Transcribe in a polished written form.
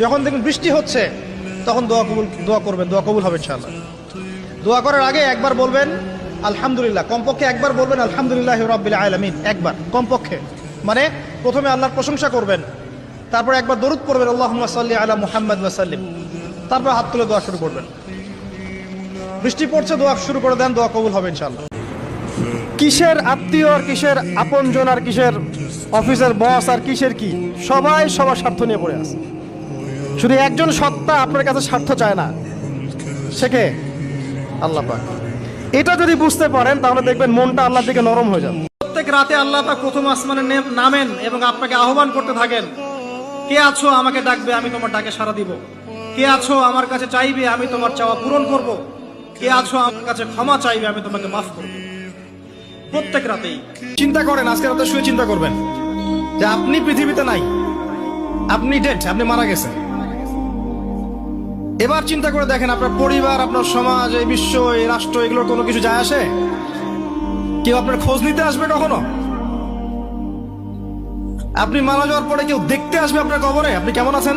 যখন দেখবেন বৃষ্টি হচ্ছে তখন দোয়া করবেন, দোয়া কবুল হবে ইনশাআল্লাহ। দোয়া করার আগে একবার বলবেন আলহামদুলিল্লাহ, কমপক্ষে একবার বলবেন আলহামদুলিল্লাহি রাব্বিল আলামিন, একবার কমপক্ষে। মানে প্রথমে আল্লাহর প্রশংসা করবেন, তারপর একবার দরুদ পড়বেন আল্লাহুম্মা সাল্লি আলা মুহাম্মাদ ওয়া সাল্লিম, তারপর হাত তুলে দোয়া শুরু করবেন। বৃষ্টি পড়ছে, দোয়া শুরু করে দেন, দোয়া কবুল হবে ইনশাআল্লাহ। কিসের আত্মীয় আর কিসের আপনজন আর কিসের অফিসের বস আর কিসের কি, সবাই সবার স্বার্থ নিয়ে পড়ে আছে। শুধু একজন সত্তা আপনার কাছে স্বার্থ চায় না, সে কে? আল্লাহ পাক। এটা যদি বুঝতে পারেন তাহলে দেখবেন মনটা আল্লাহর দিকে নরম হয়ে যাবে। প্রত্যেক রাতে আল্লাহ পাক প্রথম আসমানে নামেন এবং আপনাকে আহ্বান করতে থাকেন, কে আছো আমাকে ডাকবে, আমি তোমার ডাকে সাড়া দিব। কে আছো আমার কাছে চাইবে, আমি তোমার চাওয়া পূরণ করব। কে আছো আমার কাছে ক্ষমা চাইবে, আমি তোমাকে মাফ করব। প্রত্যেক রাতেই চিন্তা করেন, আজকে রাতে শুয়ে চিন্তা করবেন যে আপনি পৃথিবীতে নাই, আপনি ডেড, আপনি মারা গেছেন। এবার চিন্তা করে দেখেন আপনার পরিবার, আপনার সমাজ, এই বিশ্ব, এই রাষ্ট্র, এগুলোর কোনো কিছু যায় আসে? কেউ আপনার খোঁজ নিতে আসবে কখনো? আপনি মারা যাওয়ার পরে কেউ দেখতে আসবে আপনার কবরে আপনি কেমন আছেন?